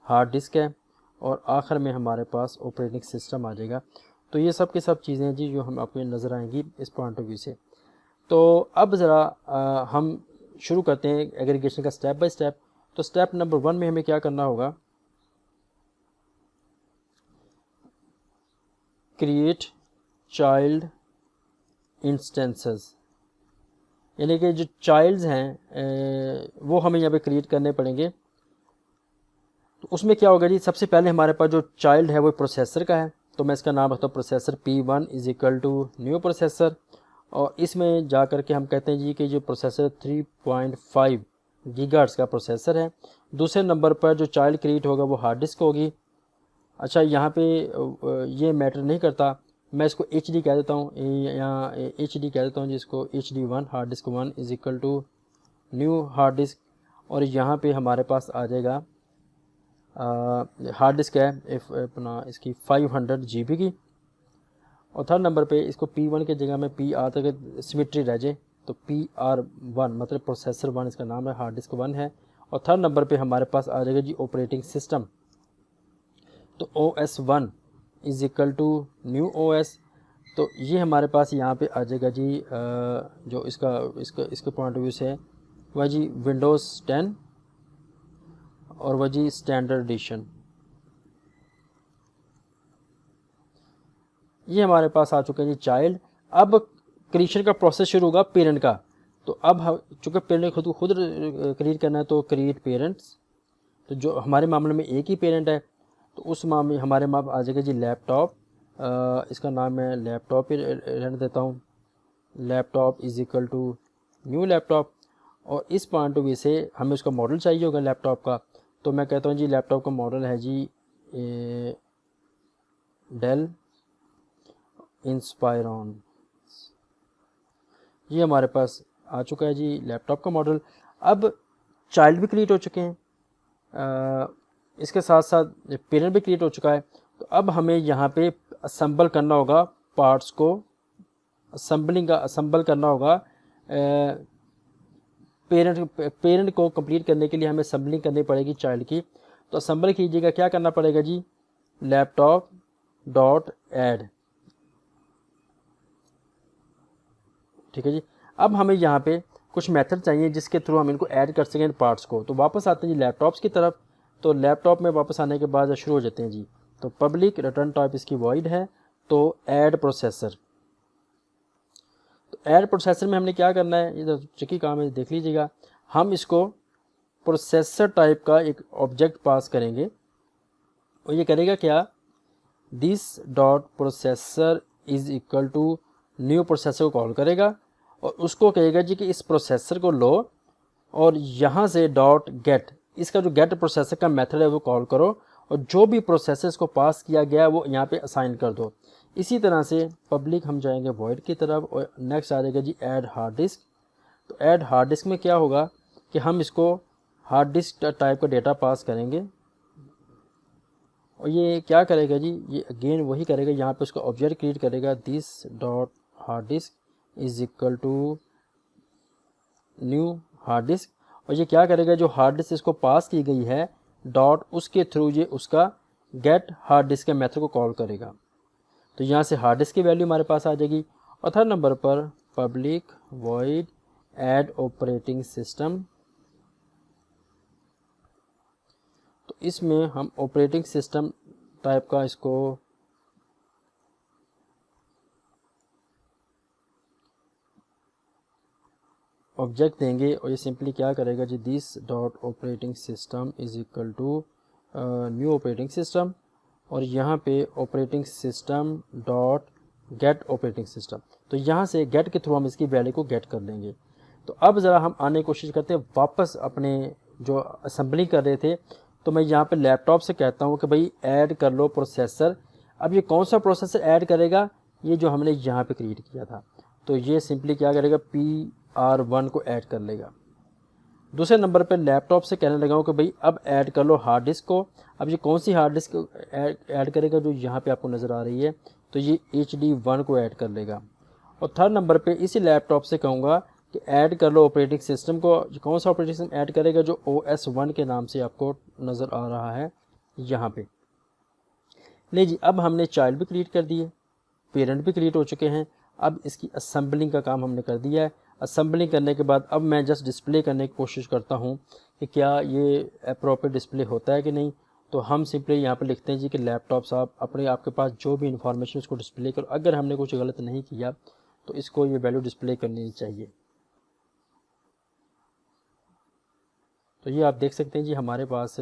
हार्ड डिस्क है, और आखिर में हमारे पास ऑपरेटिंग सिस्टम आ जाएगा। तो ये सब की सब चीज़ें हैं जी जो हम आपको नज़र आएंगी इस पॉइंट ऑफ व्यू से। तो अब ज़रा हम शुरू करते हैं एग्रीगेशन का स्टेप बाय स्टेप। तो स्टेप नंबर 1 में हमें क्या करना होगा, क्रिएट चाइल्ड इंस्टेंसेस, यानी कि जो चाइल्ड्स हैं वो हमें यहाँ पे क्रिएट करने पड़ेंगे। तो उसमें क्या होगा जी, सबसे पहले हमारे पास जो चाइल्ड है वो प्रोसेसर का है, तो मैं इसका नाम रखता हूँ processor P1 is equal to new processor. और इसमें जा कर के हम कहते हैं जी कि जो प्रोसेसर 3.5 गीगाहर्ट्ज़ का प्रोसेसर है। दूसरे नंबर पर जो चाइल्ड क्रिएट होगा वो हार्ड डिस्क होगी। अच्छा, यहाँ पे ये मैटर नहीं करता, मैं इसको HD कह देता हूँ, यहाँ HD कह देता हूँ जिसको HD1 hard disk 1 is equal to new hard disk. और यहाँ पे हमारे पास आ जाएगा हार्ड डिस्क है अपना इसकी 500 GB की। और थर्ड नंबर पे इसको P1 की जगह में PR तक सिमेट्री रह जाए, तो PR1 मतलब प्रोसेसर 1 इसका नाम है, हार्ड डिस्क 1 है। और थर्ड नंबर पे हमारे पास आ जाएगा जी ऑपरेटिंग सिस्टम, तो OS1 is equal to new OS। तो ये हमारे पास यहाँ पे आ जाएगा जी जो इसके पॉइंट ऑफ व्यू से है वह जी विंडोज़ 10 और वह जी स्टैंडर्ड एडिशन। ये हमारे पास आ चुके हैं जी चाइल्ड। अब क्रिएशन का प्रोसेस शुरू होगा पेरेंट का। तो अब हम चूँकि पेरेंट खुद क्रिएट करना है, तो क्रिएट पेरेंट्स। तो जो हमारे मामले में एक ही पेरेंट है, तो उस मामले हमारे माप आ जाएगा जी लैपटॉप। इसका नाम मैं लैपटॉप ही रहने देता हूँ, laptop is equal to new laptop. और इस पॉइंट ऑफ व्यू से हमें उसका मॉडल चाहिए होगा लैपटॉप का, तो मैं कहता हूँ जी लैपटॉप का मॉडल है जी डेल इंस्पायरॉन। ये हमारे पास आ चुका है जी लैपटॉप का मॉडल। अब चाइल्ड भी क्रिएट हो चुके हैं, इसके साथ साथ पेरेंट भी क्रिएट हो चुका है। तो अब हमें यहाँ पे असेंबल करना होगा पार्ट्स को, असेंबल करना होगा। पेरेंट को कंप्लीट करने के लिए हमें असेंबलिंग करनी पड़ेगी चाइल्ड की। तो असेंबल कीजिएगा, क्या करना पड़ेगा जी, लैपटॉप डॉट ऐड। ठीक है जी। अब हमें यहाँ पे कुछ मेथड चाहिए जिसके थ्रू हम इनको ऐड कर सकें पार्ट्स को। तो वापस आते हैं जी लैपटॉप्स की तरफ। तो लैपटॉप में वापस आने के बाद शुरू हो जाते हैं जी। तो पब्लिक रिटर्न टाइप इसकी वॉइड है, तो ऐड प्रोसेसर। तो ऐड प्रोसेसर में हमने क्या करना है, ये ट्रिकी काम है, देख लीजिएगा। हम इसको प्रोसेसर टाइप का एक ऑब्जेक्ट पास करेंगे, और ये करेगा क्या, this dot processor is equal to new processor को कॉल करेगा, और उसको कहेगा जी कि इस प्रोसेसर को लो और यहाँ से डॉट गेट, इसका जो गेट प्रोसेसर का मेथड है वो कॉल करो, और जो भी प्रोसेसर को पास किया गया वो यहाँ पे असाइन कर दो। इसी तरह से पब्लिक हम जाएंगे वॉइड की तरफ, और नेक्स्ट आ जाएगा जी ऐड हार्ड डिस्क। तो ऐड हार्ड डिस्क में क्या होगा कि हम इसको हार्ड डिस्क टाइप का डेटा पास करेंगे, और ये क्या करेगा जी, ये अगेन वही करेगा, यहाँ पे उसका ऑब्जेक्ट क्रिएट करेगा, this dot hard disk is equal to new hard disk. और ये क्या करेगा, जो हार्ड डिस्क इसको पास की गई है डॉट, उसके थ्रू ये उसका गेट हार्ड डिस्क के मेथड को कॉल करेगा। तो यहाँ से हार्ड डिस्क की वैल्यू हमारे पास आ जाएगी। और थर्ड नंबर पर public void add operating system, तो इसमें हम ऑपरेटिंग सिस्टम टाइप का इसको ऑब्जेक्ट देंगे और ये सिंपली क्या करेगा जी, this dot operating system is equal to new operating system, और यहाँ पे operating system dot get operating system. तो यहाँ से गेट के थ्रू हम इसकी वैल्यू को गेट कर लेंगे। तो अब ज़रा हम आने की कोशिश करते हैं वापस अपने जो असेंबलिंग कर रहे थे। तो मैं यहाँ पे लैपटॉप से कहता हूँ कि भाई ऐड कर लो प्रोसेसर। अब ये कौन सा प्रोसेसर ऐड करेगा, ये जो हमने यहाँ पे क्रिएट किया था। तो ये सिंपली क्या करेगा, PR1 को ऐड कर लेगा। दूसरे नंबर पे लैपटॉप से कहने लगा हूँ कि भाई अब ऐड कर लो हार्ड डिस्क को। अब ये कौन सी हार्ड डिस्क ऐड करेगा, जो यहाँ पे आपको नज़र आ रही है, तो ये HD1 को ऐड कर लेगा। और थर्ड नंबर पे इसी लैपटॉप से कहूँगा कि ऐड कर लो ऑपरेटिंग सिस्टम को। कौन सा ऑपरेटिंग सिस्टम ऐड करेगा, जो OS1 के नाम से आपको नज़र आ रहा है यहाँ पे। नहीं जी, अब हमने चाइल्ड भी क्रिएट कर दिए, पेरेंट भी क्रिएट हो चुके हैं। अब इसकी असेंबलिंग का काम हमने कर दिया है। असेंबलिंग करने के बाद अब मैं जस्ट डिस्प्ले करने की कोशिश करता हूँ कि क्या ये अप्रोप्रिएट डिस्प्ले होता है कि नहीं। तो हम सिंपली यहाँ पर लिखते हैं जी कि लैपटॉप साहब अपने आपके पास जो भी इंफॉर्मेशन उसको डिस्प्ले करो। अगर हमने कुछ गलत नहीं किया तो इसको ये वैल्यू डिस्प्ले करनी चाहिए। तो ये आप देख सकते हैं जी, हमारे पास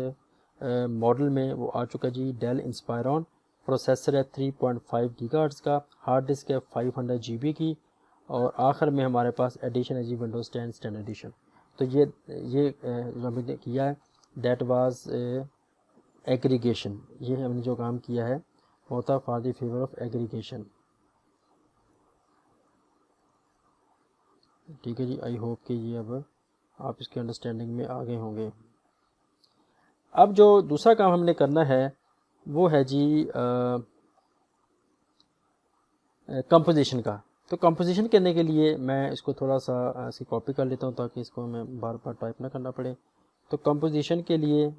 मॉडल में वो आ चुका जी, डेल इंस्पायरॉन। प्रोसेसर है 3.5 गीगाहर्ट्ज़ का, हार्ड डिस्क है 500 GB की, और आखिर में हमारे पास एडिशन है जी विंडोज़ 10 स्टैंडर्ड एडिशन। तो ये जो हमने किया है दैट वाज एग्रीगेशन। ये हमने जो काम किया है वो था for the favour of aggregation. ठीक है जी, आई होप कि ये अब आप इसके अंडरस्टैंडिंग में आ गए होंगे। अब जो दूसरा काम हमने करना है वो है जी कंपोजिशन का। तो कंपोजिशन करने के लिए मैं इसको थोड़ा सा इसकी कॉपी कर लेता हूँ ताकि इसको मैं बार बार टाइप ना करना पड़े। तो कंपोजिशन के लिए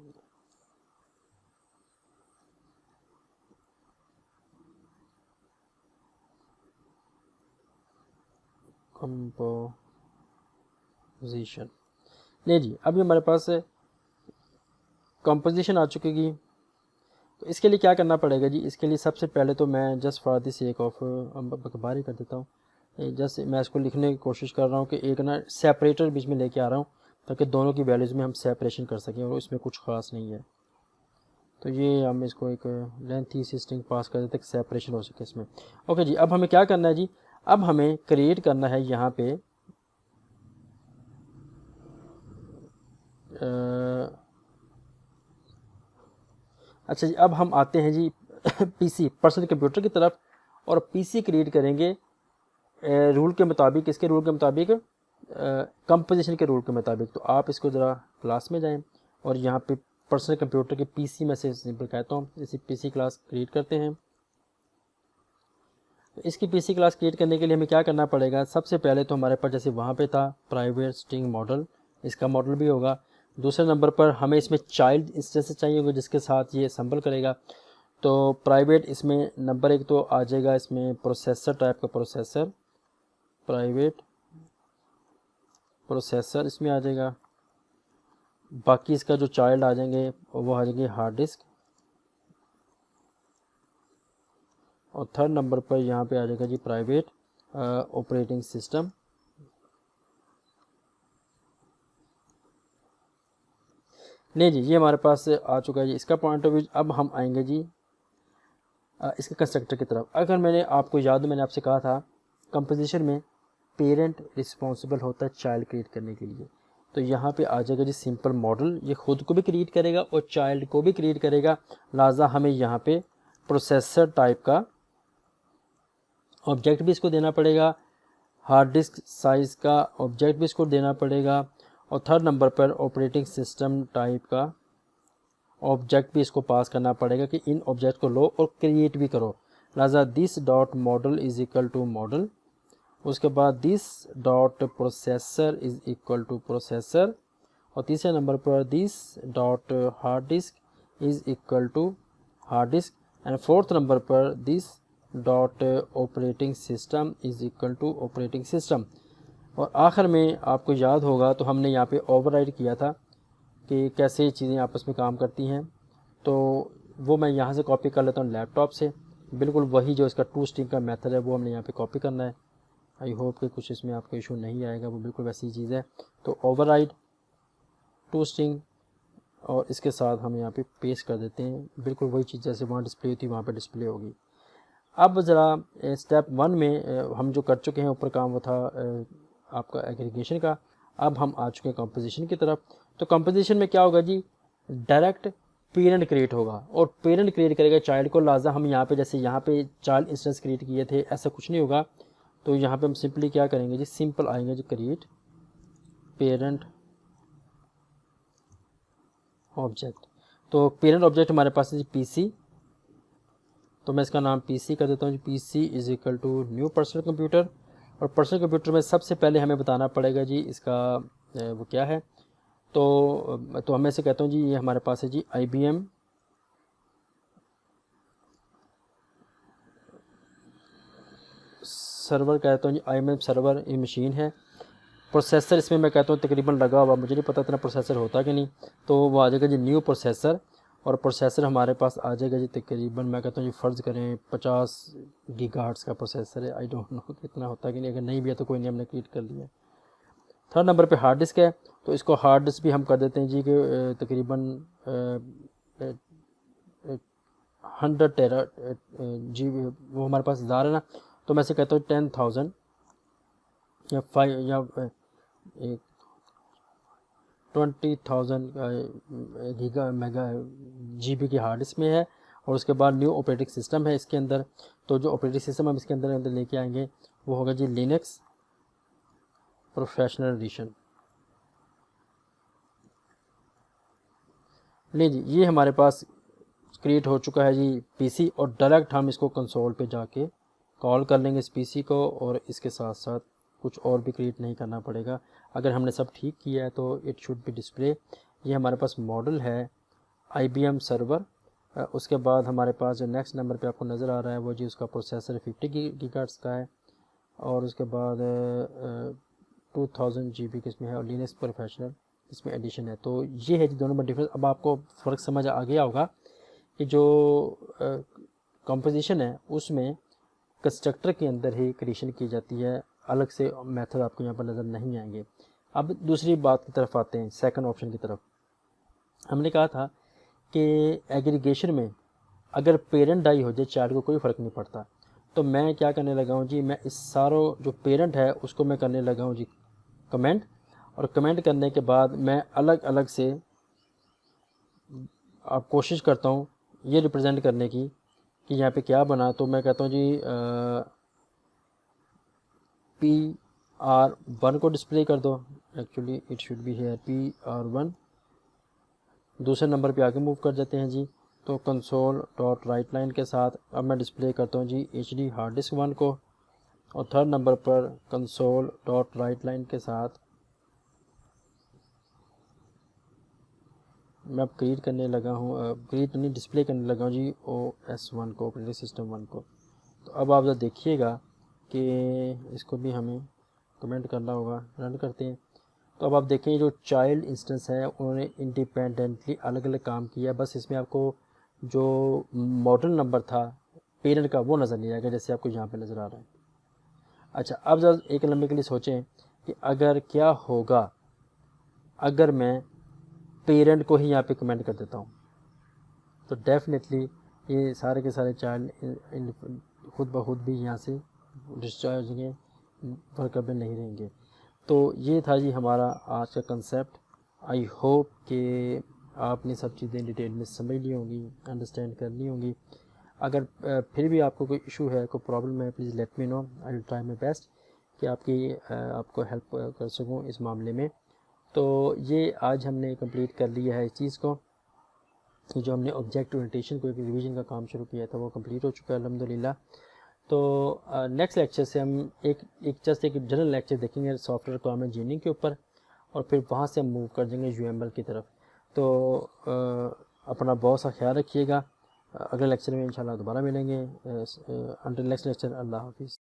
कंपोजिशन, नहीं जी, अभी हमारे पास कंपोजिशन आ चुकेगी। तो इसके लिए क्या करना पड़ेगा जी, इसके लिए सबसे पहले तो मैं just for the sake of बारी कर देता हूँ, जस्ट मैं इसको लिखने की कोशिश कर रहा हूँ कि एक ना सेपरेटर बीच में लेके आ रहा हूँ ताकि दोनों की वैल्यूज़ में हम सेपरेशन कर सकें, और इसमें कुछ ख़ास नहीं है। तो ये हम इसको एक लेंथी स्ट्रिंग पास कर देते सेपरेशन हो सके इसमें। ओके जी, अब हमें क्या करना है जी, अब हमें क्रिएट करना है यहाँ पे अच्छा जी, अब हम आते हैं जी PC पर्सनल कंप्यूटर की तरफ, और PC क्रिएट करेंगे रूल के मुताबिक। किसके रूल के मुताबिक, कंपोजिशन के रूल के मुताबिक। तो आप इसको ज़रा क्लास में जाएं और यहाँ पे पर्सनल कंप्यूटर के PC में से सिंपल कहता हूँ इसी PC क्लास क्रिएट करते हैं। तो इसकी PC क्लास क्रिएट करने के लिए हमें क्या करना पड़ेगा, सबसे पहले तो हमारे पास जैसे वहाँ पे था प्राइवेट स्ट्रिंग मॉडल, इसका मॉडल भी होगा। दूसरे नंबर पर हमें इसमें चाइल्ड इंस्टेंस चाहिए होगा जिसके साथ ये असम्बल करेगा। तो प्राइवेट इसमें नंबर 1 तो आ जाएगा इसमें प्रोसेसर टाइप का, प्रोसेसर प्राइवेट प्रोसेसर इसमें आ जाएगा। बाकी इसका जो चाइल्ड आ जाएंगे वो आ जाएंगे हार्ड डिस्क, और थर्ड नंबर पर यहाँ पे आ जाएगा जी प्राइवेट ऑपरेटिंग सिस्टम। नहीं जी, ये हमारे पास आ चुका है जी इसका पॉइंट ऑफ व्यू। अब हम आएंगे जी इसके कंस्ट्रक्टर की तरफ। अगर मैंने आपको याद, मैंने आपसे कहा था कंपोजिशन में पेरेंट रिस्पॉन्सिबल होता है चाइल्ड क्रिएट करने के लिए। तो यहाँ पे आ जाएगा जी सिंपल मॉडल, ये खुद को भी क्रिएट करेगा और चाइल्ड को भी क्रिएट करेगा। लिहाजा हमें यहाँ पे प्रोसेसर टाइप का ऑब्जेक्ट भी इसको देना पड़ेगा, हार्ड डिस्क साइज़ का ऑब्जेक्ट भी इसको देना पड़ेगा, और थर्ड नंबर पर ऑपरेटिंग सिस्टम टाइप का ऑब्जेक्ट भी इसको पास करना पड़ेगा कि इन ऑब्जेक्ट को लो और क्रिएट भी करो। लिहाजा this dot model is equal to model, उसके बाद this dot processor is equal to processor, और तीसरे नंबर पर this dot hard disk is equal to hard disk, and fourth number पर this dot operating system is equal to operating system. और आखिर में आपको याद होगा तो हमने यहाँ पे ओवरराइड किया था कि कैसे चीज़ें आपस में काम करती हैं, तो वो मैं यहाँ से कॉपी कर लेता हूँ लैपटॉप से। बिल्कुल वही जो इसका टू स्ट्रिंग का मेथड है वो हमने यहाँ पे कॉपी करना है। आई होप कि कुछ इसमें आपको इशू नहीं आएगा, वो बिल्कुल वैसी चीज़ है। तो ओवरराइड टू स्ट्रिंग और इसके साथ हम यहाँ पे पेस्ट कर देते हैं, बिल्कुल वही चीज़ जैसे वहाँ डिस्प्ले होती है वहाँ पे डिस्प्ले होगी। अब ज़रा स्टेप 1 में हम जो कर चुके हैं ऊपर काम, वो था आपका एग्रीगेशन का। अब हम आ चुके हैं कंपोजिशन की तरफ। तो कंपोजिशन में क्या होगा जी, डायरेक्ट पेरेंट क्रिएट होगा और पेरेंट क्रिएट करेगा चाइल्ड को। लाजा हम यहाँ पे जैसे यहाँ पे चाइल्ड इंस्टेंस क्रिएट किए थे, ऐसा कुछ नहीं होगा। तो यहाँ पे हम सिंपली क्या करेंगे जी, सिंपल आएंगे जी क्रिएट पेरेंट ऑब्जेक्ट। तो पेरेंट ऑब्जेक्ट हमारे पास है जी पीसी, तो मैं इसका नाम पीसी कर देता हूँ जी। PC is equal to new personal computer, और पर्सनल कंप्यूटर में सबसे पहले हमें बताना पड़ेगा जी इसका वो क्या है। तो मैं इसे कहता हूँ जी, ये हमारे पास है जी IBM सर्वर, कहता हूँ जी IBM सर्वर, ये मशीन है। प्रोसेसर इसमें मैं कहता हूँ तकरीबन लगा हुआ, मुझे नहीं पता इतना प्रोसेसर होता कि नहीं, तो वो आ जाएगा जी न्यू प्रोसेसर। और प्रोसेसर हमारे पास आ जाएगा जी तकरीबन, मैं कहता हूँ जी फ़र्ज़ करें 50 गीगाहर्ट्ज़ का प्रोसेसर है। आई डोंट नो कितना होता है कि नहीं, अगर नहीं भी है तो कोई नहीं, हमने क्रिएट कर लिया। थर्ड नंबर पे हार्ड डिस्क है, तो इसको हार्ड डिस्क भी हम कर देते हैं जी कि तकरीबन 100 टेरा जी, वो हमारे पास ज़्यादा है ना, तो मैं से कहता हूँ 10,000 या 5 या 20,000 गीगा मेगा GB की हार्ड डिस्क में है। और उसके बाद न्यू ऑपरेटिंग सिस्टम है इसके अंदर। तो जो ऑपरेटिंग सिस्टम हम इसके अंदर लेके आएंगे वो होगा जी लिनक्स प्रोफेशनल एडिशन। नहीं जी, ये हमारे पास क्रिएट हो चुका है जी पीसी, और डायरेक्ट हम इसको कंसोल पे जाके कॉल कर लेंगे इस पीसी को, और इसके साथ साथ कुछ और भी क्रिएट नहीं करना पड़ेगा। अगर हमने सब ठीक किया है तो इट शुड बी डिस्प्ले। ये हमारे पास मॉडल है IBM सर्वर। उसके बाद हमारे पास जो नेक्स्ट नंबर पे आपको नज़र आ रहा है वो जी उसका प्रोसेसर 50 गीगाहर्ट्ज़ का है, और उसके बाद 2000 GB की इसमें है, और लिनक्स प्रोफेशनल इसमें एडिशन है। तो ये है जी दोनों में डिफरेंस। अब आपको फ़र्क समझ आ गया होगा कि जो कंपोजिशन है उसमें कंस्ट्रक्टर के अंदर ही क्रिएशन की जाती है, अलग से मेथड आपको यहाँ पर नज़र नहीं आएंगे। अब दूसरी बात की तरफ आते हैं, सेकंड ऑप्शन की तरफ। हमने कहा था कि एग्रीगेशन में अगर पेरेंट डाई हो जाए चाइल्ड को कोई फ़र्क नहीं पड़ता। तो मैं क्या करने लगा हूँ जी, मैं इस सारों जो पेरेंट है उसको मैं करने लगा हूँ जी कमेंट, और कमेंट करने के बाद मैं अलग अलग से आप कोशिश करता हूँ ये रिप्रेजेंट करने की कि यहाँ पे क्या बना। तो मैं कहता हूँ जी PR1 को डिस्प्ले कर दो, actually it should be here PR1। दूसरे नंबर पे आगे मूव कर जाते हैं जी, तो कंसोल डॉट राइट लाइन के साथ अब मैं डिस्प्ले करता हूँ जी HD हार्ड डिस्क 1 को, और थर्ड नंबर पर कंसोल डॉट राइट लाइन के साथ मैं अब क्रिएट करने लगा हूँ, क्रिएट नहीं डिस्प्ले करने लगा हूँ जी OS1 को, ऑपरेटिंग सिस्टम 1 को। तो अब आप जब देखिएगा कि इसको भी हमें कमेंट करना होगा, रन करते हैं। तो अब आप देखें जो चाइल्ड इंस्टेंस है उन्होंने इंडिपेंडेंटली अलग अलग काम किया, बस इसमें आपको जो मॉडल नंबर था पेरेंट का वो नज़र नहीं आएगा, जैसे आपको यहाँ पे नज़र आ रहा है। अच्छा, अब जब एक लम्बे के लिए सोचें कि अगर क्या होगा अगर मैं पेरेंट को ही यहाँ पे कमेंट कर देता हूँ, तो डेफिनेटली ये सारे के सारे चाइल्ड खुद ब खुद भी यहाँ से डिस्चार्ज होंगे, वर्केबल नहीं रहेंगे। तो ये था जी हमारा आज का कंसेप्ट। आई होप कि आपने सब चीज़ें डिटेल में समझ ली होंगी, अंडरस्टैंड कर ली होंगी। अगर फिर भी आपको कोई इशू है, कोई प्रॉब्लम है, please let me know, I will try my best कि आपको हेल्प कर सकूँ इस मामले में। तो ये आज हमने कंप्लीट कर लिया है इस चीज़ को, जो हमने ऑब्जेक्ट ओरिएंटेशन को एक रिवीजन का काम शुरू किया था वो कंप्लीट हो चुका है अल्हम्दुलिल्लाह। तो नेक्स्ट लेक्चर से हम एक जस्ट एक जनरल लेक्चर देखेंगे सॉफ्टवेयर रिक्वायरमेंट इंजीनियरिंग के ऊपर, और फिर वहाँ से हम मूव कर जाएंगे UML की तरफ। तो अपना बहुत सा ख्याल रखिएगा। अगले लेक्चर में इंशाल्लाह दोबारा मिलेंगे। अंटिल नेक्स्ट लेक्चर, अल्लाह हाफिज़।